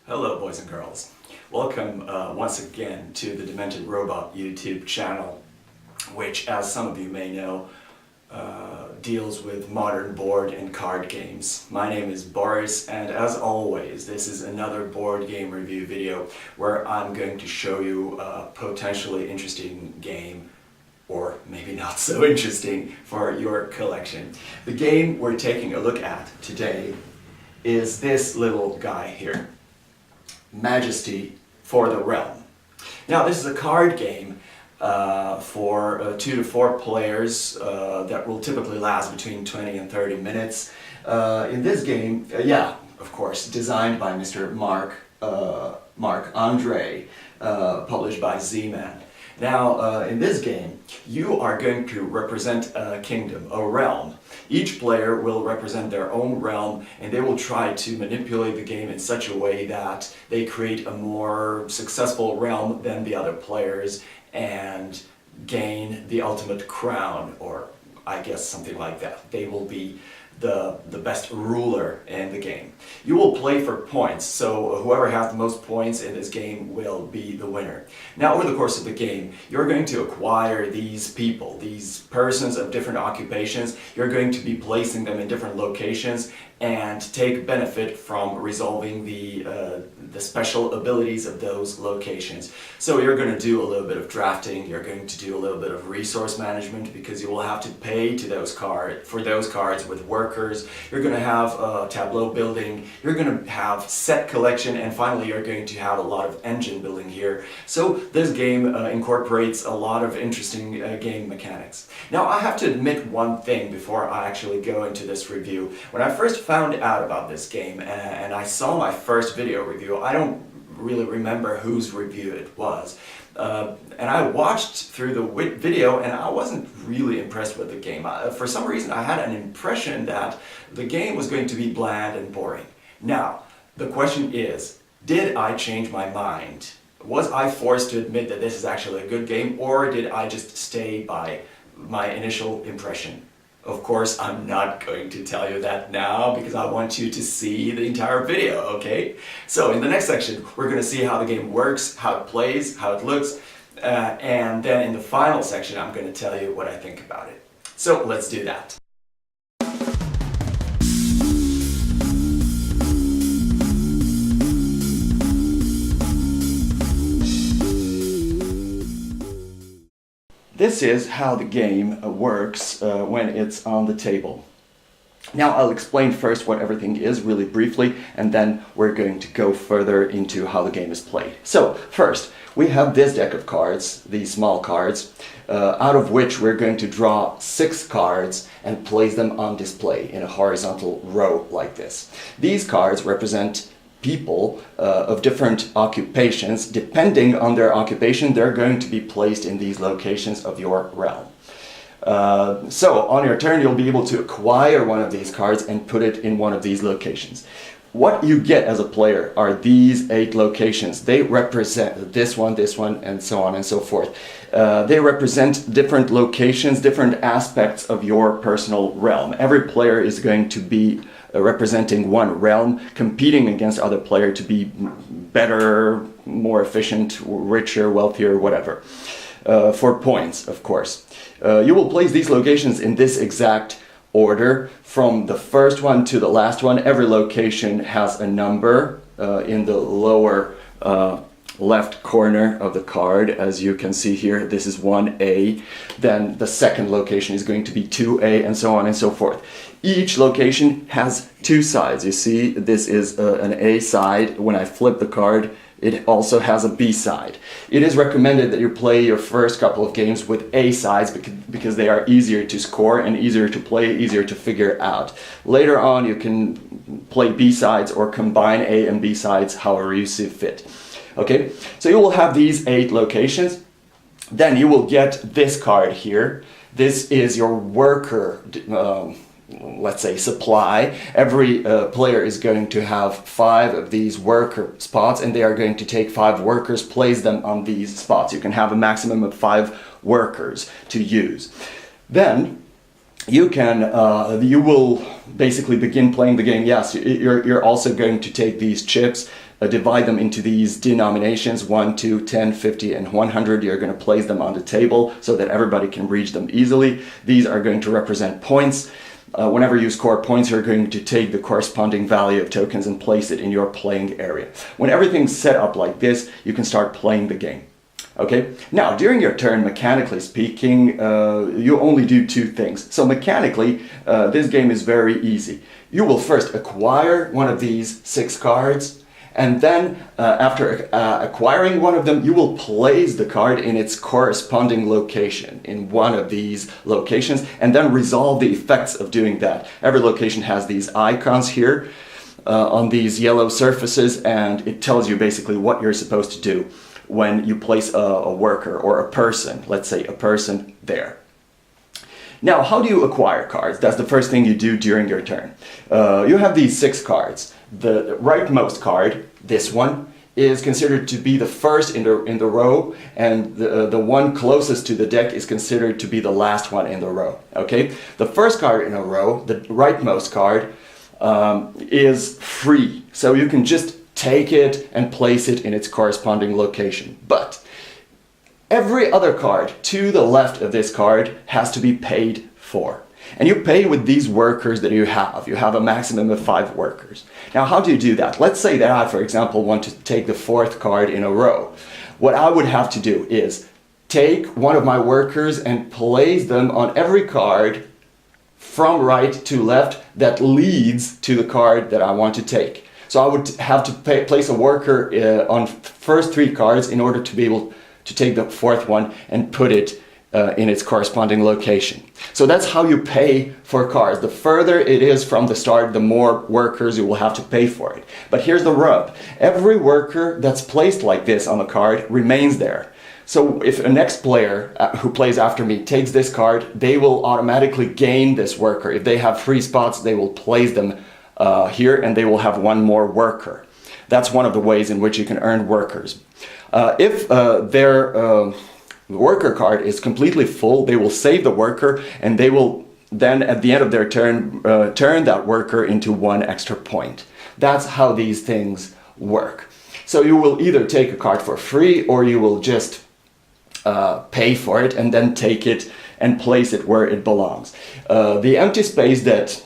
Hello boys and girls. Welcome once again to the Demented Robot YouTube channel, which, as some of you may know, deals with modern board and card games. My name is Boris, and as always, this is another board game review video where I'm going to show you a potentially interesting game, or maybe not so interesting, for your collection. The game we're taking a look at today is this little guy here, Majesty For the Realm. Now, this is a card game for 2 to 4 players that will typically last between 20 and 30 minutes. In this game, of course, designed by Mr. Marc Andre, published by Z-Man. Now, in this game, you are going to represent a kingdom, a realm. Each player will represent their own realm, and they will try to manipulate the game in such a way that they create a more successful realm than the other players and gain the ultimate crown, or I guess something like that. They will be the best ruler in the game. You will play for points, so whoever has the most points in this game will be the winner. Now, over the course of the game, you're going to acquire these people, these persons of different occupations. You're going to be placing them in different locations and take benefit from resolving the special abilities of those locations. So you're going to do a little bit of drafting, you're going to do a little bit of resource management, because you will have to pay to those cards with workers. You're going to have tableau building, you're going to have set collection, and finally you're going to have a lot of engine building here. So this game incorporates a lot of interesting game mechanics. Now, I have to admit one thing before I actually go into this review. When I first found out about this game and I saw my first video review, I don't really remember whose review it was. And I watched through the video and I wasn't really impressed with the game. For some reason I had an impression that the game was going to be bland and boring. Now, the question is, did I change my mind? Was I forced to admit that this is actually a good game, or did I just stay by my initial impression? Of course, I'm not going to tell you that now because I want you to see the entire video, okay? So in the next section, we're going to see how the game works, how it plays, how it looks, and then in the final section, I'm going to tell you what I think about it. So let's do that. This is how the game works when it's on the table. Now, I'll explain first what everything is really briefly, and then we're going to go further into how the game is played. So, first, we have this deck of cards, these small cards, out of which we're going to draw 6 cards and place them on display in a horizontal row like this. These cards represent people of different occupations. Depending on their occupation, they're going to be placed in these locations of your realm. So on your turn, you'll be able to acquire one of these cards and put it in one of these locations. What you get as a player are these 8 locations. They represent this one, and so on and so forth. They represent different locations, different aspects of your personal realm. Every player is going to be representing one realm, competing against other players to be better, more efficient, richer, wealthier, whatever. For points, of course. You will place these locations in this exact order, from the first one to the last one. Every location has a number in the lower left corner of the card. As you can see here, this is 1A, then the second location is going to be 2A, and so on and so forth. Each location has 2 sides. You see, this is an A side. When I flip the card, it also has a B side. It is recommended that you play your first couple of games with A sides because they are easier to score and easier to play, easier to figure out. Later on, you can play B sides or combine A and B sides however you see fit. Okay, so you will have these 8 locations. Then you will get this card here. This is your worker, let's say, supply. Every player is going to have 5 of these worker spots, and they are going to take 5 workers, place them on these spots. You can have a maximum of 5 workers to use. Then you will basically begin playing the game. Yes, you're also going to take these chips, divide them into these denominations, 1, 2, 10, 50, and 100. You're going to place them on the table so that everybody can reach them easily. These are going to represent points. Whenever you score points, you're going to take the corresponding value of tokens and place it in your playing area. When everything's set up like this, you can start playing the game. Okay, now during your turn, mechanically speaking, you only do two things. So mechanically, this game is very easy. You will first acquire one of these 6 cards, and then after acquiring one of them, you will place the card in its corresponding location in one of these locations, and then resolve the effects of doing that. Every location has these icons here on these yellow surfaces, and it tells you basically what you're supposed to do when you place a worker or a person, let's say a person there. Now, how do you acquire cards? That's the first thing you do during your turn. You have these 6 cards. The rightmost card, this one, is considered to be the first in the row, and the one closest to the deck is considered to be the last one in the row. Okay? The first card in a row, the rightmost card, is free. So you can just take it and place it in its corresponding location. But every other card to the left of this card has to be paid for. And you pay with these workers that you have. You have a maximum of 5 workers. Now, how do you do that? Let's say that I, for example, want to take the 4th card in a row. What I would have to do is take one of my workers and place them on every card from right to left that leads to the card that I want to take. So I would have to place a worker on first 3 cards in order to be able to take the 4th one and put it in its corresponding location. So that's how you pay for cards. The further it is from the start, the more workers you will have to pay for it. But here's the rub. Every worker that's placed like this on the card remains there. So if a next player who plays after me takes this card, they will automatically gain this worker. If they have free spots, they will place them here, and they will have 1 more worker. That's one of the ways in which you can earn workers. If their worker card is completely full, they will save the worker, and they will then at the end of their turn turn that worker into 1 extra point. That's how these things work. So you will either take a card for free, or you will just pay for it and then take it and place it where it belongs. The empty space that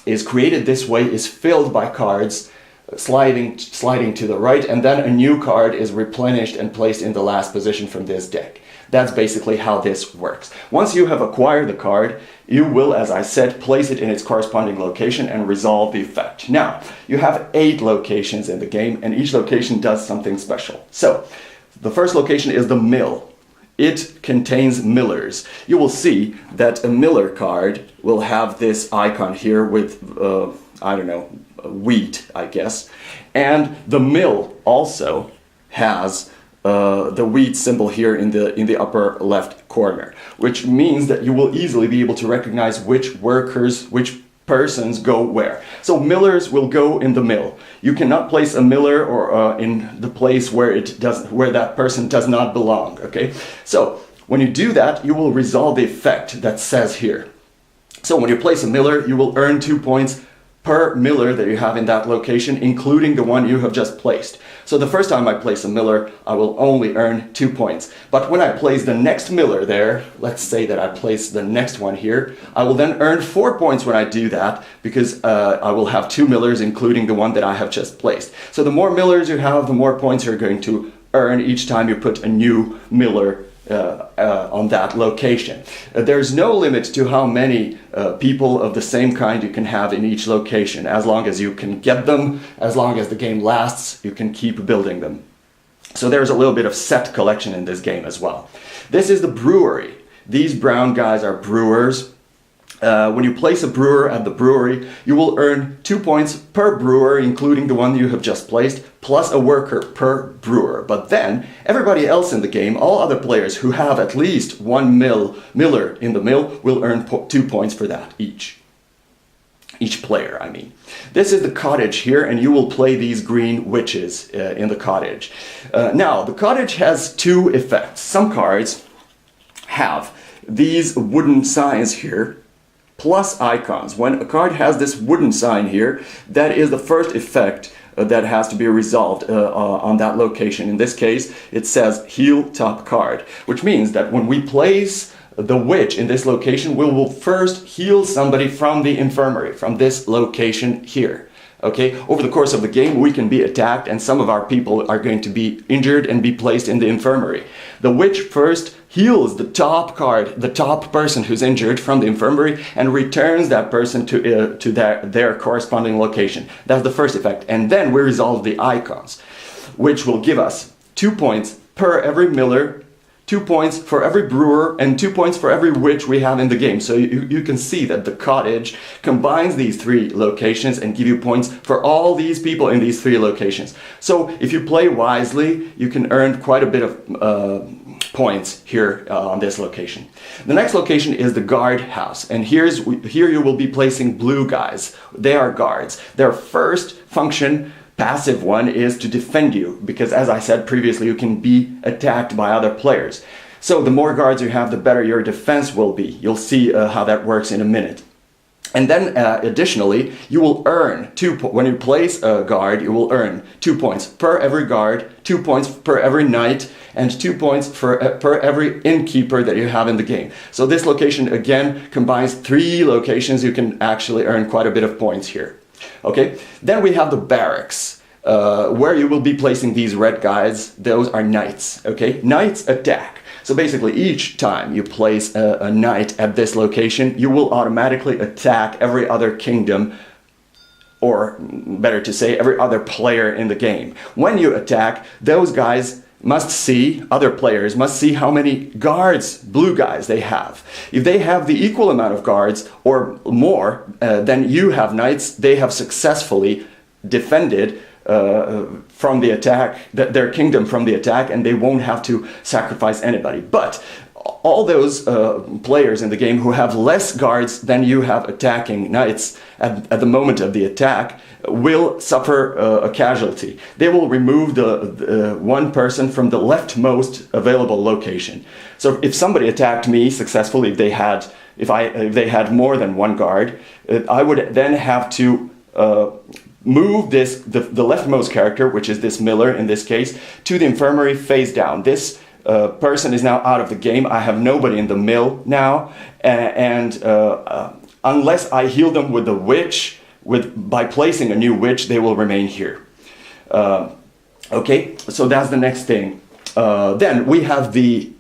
is created this way is filled by cards sliding to the right, and then a new card is replenished and placed in the last position from this deck. That's basically how this works. Once you have acquired the card, you will, as I said, place it in its corresponding location and resolve the effect. Now, you have 8 locations in the game, and each location does something special. So, the first location is the mill. It contains millers. You will see that a miller card will have this icon here with, I don't know, wheat, I guess. And the mill also has the wheat symbol here in the upper left corner, which means that you will easily be able to recognize which workers, which persons go where. So millers will go in the mill. You cannot place a miller or in the place where that person does not belong. Okay. So when you do that, you will resolve the effect that says here. So when you place a miller, you will earn 2 points per miller that you have in that location, including the one you have just placed. So the first time I place a miller, I will only earn 2 points. But when I place the next miller there, let's say that I place the next one here, I will then earn 4 points when I do that, because I will have 2 millers, including the one that I have just placed. So the more millers you have, the more points you're going to earn each time you put a new miller on that location. There's no limit to how many people of the same kind you can have in each location. As long as you can get them, as long as the game lasts, you can keep building them. So there's a little bit of set collection in this game as well. This is the brewery. These brown guys are brewers. When you place a brewer at the brewery, you will earn 2 points per brewer, including the one you have just placed, plus a worker per brewer. But then, everybody else in the game, all other players who have at least 1 miller in the mill, will earn 2 points for that each. Each player, I mean. This is the cottage here, and you will play these green witches in the cottage. Now, the cottage has 2 effects. Some cards have these wooden signs here, plus icons. When a card has this wooden sign here, that is the first effect that has to be resolved on that location. In this case, it says heal top card, which means that when we place the witch in this location, we will first heal somebody from the infirmary, from this location here. Okay, over the course of the game, we can be attacked and some of our people are going to be injured and be placed in the infirmary. The witch first heals the top card, the top person who's injured from the infirmary, and returns that person to their corresponding location. That's the first effect. And then we resolve the icons, which will give us 2 points per every miller, 2 points for every brewer, and 2 points for every witch we have in the game. So you can see that the cottage combines these 3 locations and give you points for all these people in these 3 locations. So if you play wisely, you can earn quite a bit of points here on this location. The next location is the guard house, and here you will be placing blue guys. They are guards. Their first function, passive one, is to defend you, because as I said previously, you can be attacked by other players. So the more guards you have, the better your defense will be. You'll see how that works in a minute. And then additionally, you will earn when you place a guard, you will earn 2 points per every guard, 2 points per every knight, and 2 points per every innkeeper that you have in the game. So this location again combines 3 locations. You can actually earn quite a bit of points here. Okay, then we have the barracks, where you will be placing these red guys. Those are knights. Okay, knights attack. So basically, each time you place a knight at this location, you will automatically attack every other kingdom, or better to say, every other player in the game. When you attack, those guys must see, other players must see how many guards, blue guys, they have. If they have the equal amount of guards or more than you have knights, they have successfully defended from the attack, their kingdom from the attack, and they won't have to sacrifice anybody. But all those players in the game who have less guards than you have attacking knights at the moment of the attack will suffer a casualty. They will remove the one person from the leftmost available location. So if somebody attacked me successfully, if they had more than one guard, I would then have to move the leftmost character, which is this miller in this case, to the infirmary face down. This person is now out of the game. I have nobody in the mill now, and unless I heal them with the witch, by placing a new witch, they will remain here. Okay, so that's the next thing. Then we have the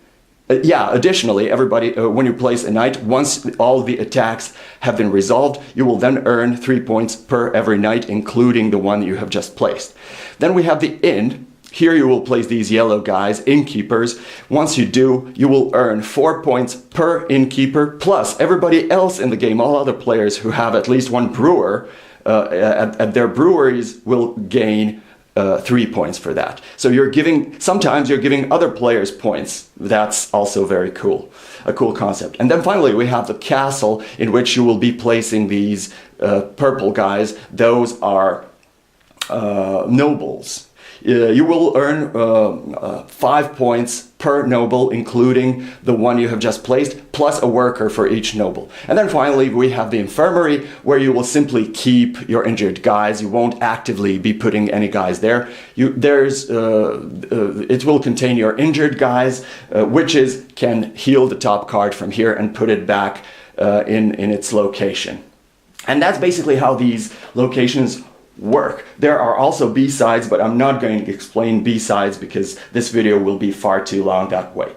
additionally, everybody, when you place a knight, once all the attacks have been resolved, you will then earn 3 points per every knight, including the one you have just placed. Then we have the inn. Here you will place these yellow guys, innkeepers. Once you do, you will earn 4 points per innkeeper, plus everybody else in the game, all other players who have at least one brewer at their breweries will gain 3 points for that. So sometimes you're giving other players points. That's also very cool, a cool concept. And then finally we have the castle, in which you will be placing these purple guys. Those are nobles. You will earn 5 points per noble, including the one you have just placed, plus a worker for each noble. And then finally we have the infirmary, where you will simply keep your injured guys. You won't actively be putting any guys there. It will contain your injured guys. Witches can heal the top card from here and put it back in its location. And that's basically how these locations work. There are also B-sides, but I'm not going to explain B-sides because this video will be far too long that way.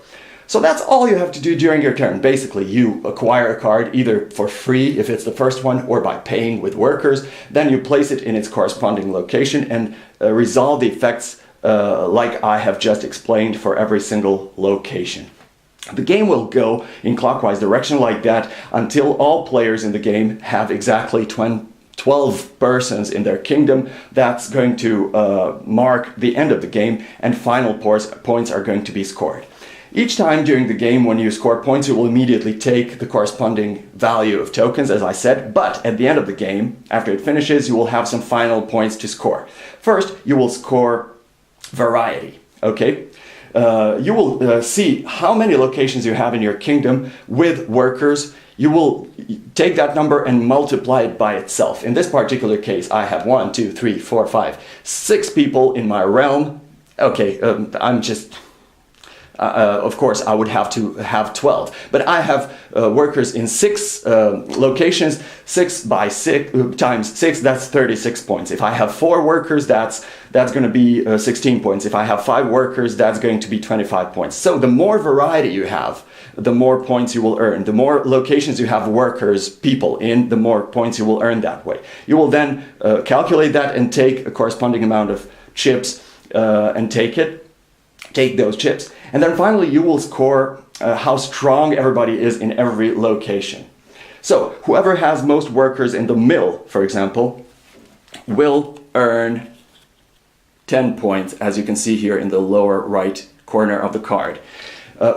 So that's all you have to do during your turn. Basically, you acquire a card either for free if it's the first one, or by paying with workers. Then you place it in its corresponding location and resolve the effects like I have just explained for every single location. The game will go in clockwise direction like that until all players in the game have exactly 12 persons in their kingdom. That's going to mark the end of the game, and final points are going to be scored. Each time during the game when you score points, you will immediately take the corresponding value of tokens, as I said, but at the end of the game, after it finishes, you will have some final points to score. First, you will score variety, okay? You will see how many locations you have in your kingdom with workers. you will take that number and multiply it by itself. In this particular case, I have 1, 2, 3, 4, 5, 6 people in my realm. Okay, I'm just... of course, I would have to have 12, but I have workers in 6 locations. 6 by 6 times 6, that's 36 points. If I have 4 workers, that's going to be 16 points. If I have 5 workers, that's going to be 25 points. So the more variety you have, the more points you will earn. The more locations you have workers, people in, the more points you will earn that way. You will then calculate that and take a corresponding amount of chips and take those chips. And then finally you will score how strong everybody is in every location. So whoever has most workers in the mill, for example, will earn 10 points, as you can see here in the lower right corner of the card.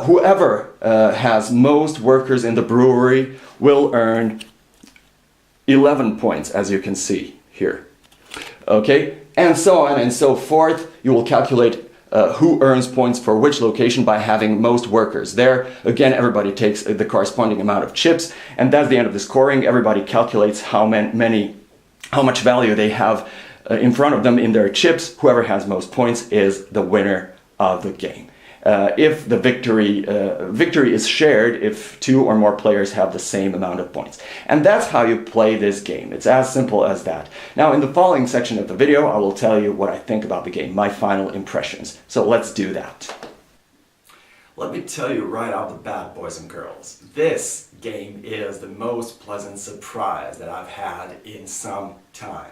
Whoever has most workers in the brewery will earn 11 points, as you can see here. Okay, and so on and so forth. You will calculate who earns points for which location by having most workers. There, again, everybody takes the corresponding amount of chips, and that's the end of the scoring. Everybody calculates how much value they have in front of them in their chips. Whoever has most points is the winner of the game. If the victory is shared if 2 or more players have the same amount of points. And that's how you play this game. It's as simple as that. Now, in the following section of the video, I will tell you what I think about the game, my final impressions. So let's do that. Let me tell you right off the bat, boys and girls, this game is the most pleasant surprise that I've had in some time.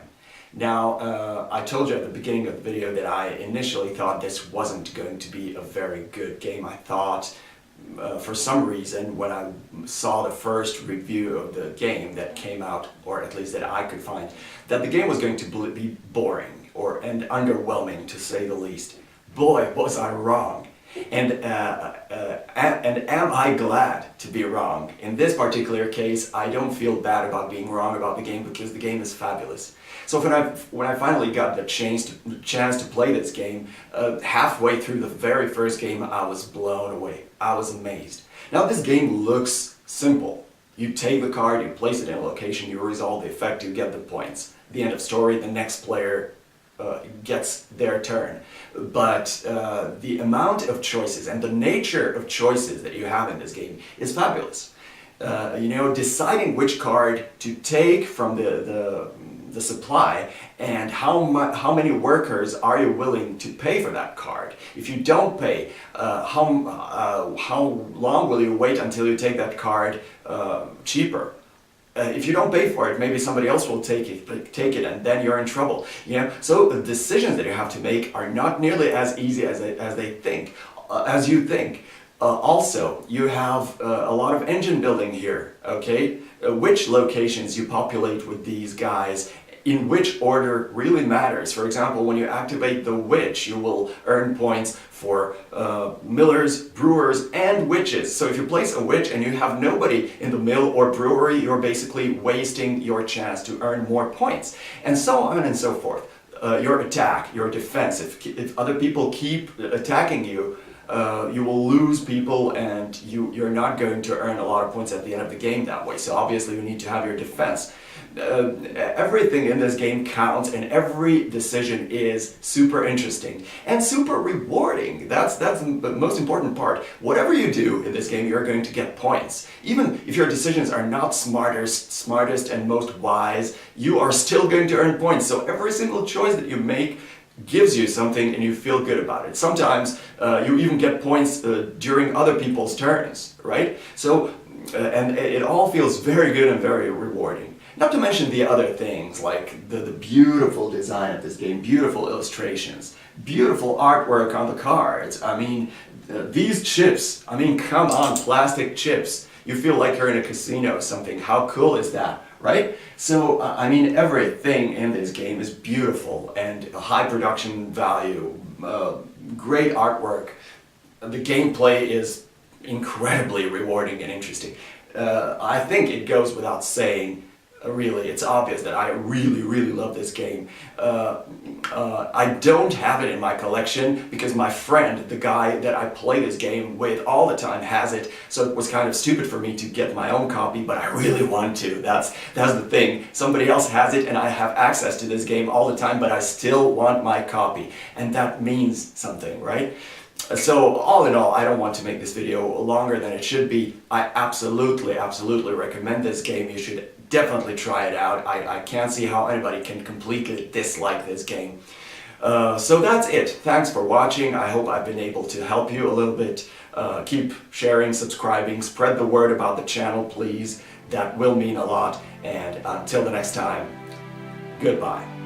Now, I told you at the beginning of the video that I initially thought this wasn't going to be a very good game. I thought, for some reason, when I saw the first review of the game that came out, or at least that I could find, that the game was going to be boring and underwhelming, to say the least. Boy, was I wrong. And am I glad to be wrong? In this particular case, I don't feel bad about being wrong about the game because the game is fabulous. So when I finally got the chance to play this game, halfway through the very first game, I was blown away. I was amazed. Now this game looks simple. You take the card, you place it in a location, you resolve the effect, you get the points. The end of story, the next player gets their turn. But the amount of choices and the nature of choices that you have in this game is fabulous. Deciding which card to take from the supply and how many workers are you willing to pay for that card. If you don't pay, how long will you wait until you take that card cheaper? If you don't pay for it, maybe somebody else will take it, and then you're in trouble. So the decisions that you have to make are not nearly as easy as you think. Also, you have a lot of engine building here. Okay, which locations you populate with these guys, in which order really matters. For example, when you activate the witch, you will earn points for millers, brewers, and witches. So if you place a witch and you have nobody in the mill or brewery, you're basically wasting your chance to earn more points. And so on and so forth. Your attack, your defense, if other people keep attacking you, you will lose people and you're not going to earn a lot of points at the end of the game that way. So obviously you need to have your defense. Everything in this game counts, and every decision is super interesting and super rewarding. That's the most important part. Whatever you do in this game, you're going to get points. Even if your decisions are not smartest and most wise, you are still going to earn points. So every single choice that you make gives you something and you feel good about it. Sometimes you even get points during other people's turns, right? So, and it all feels very good and very rewarding. Not to mention the other things like the beautiful design of this game, beautiful illustrations, beautiful artwork on the cards. I mean, these chips, come on, plastic chips. You feel like you're in a casino or something. How cool is that, right? So, everything in this game is beautiful and a high production value, great artwork. The gameplay is incredibly rewarding and interesting. I think it goes without saying, really, it's obvious that I really love this game. I don't have it in my collection because my friend, the guy that I play this game with all the time, has it. So it was kind of stupid for me to get my own copy, but I really want to. That's the thing. Somebody else has it and I have access to this game all the time, but I still want my copy. And that means something, right? So all in all, I don't want to make this video longer than it should be. I absolutely recommend this game. You should definitely try it out. I can't see how anybody can completely dislike this game. So that's it. Thanks for watching. I hope I've been able to help you a little bit. Keep sharing, subscribing, spread the word about the channel, please. That will mean a lot. And until the next time, goodbye.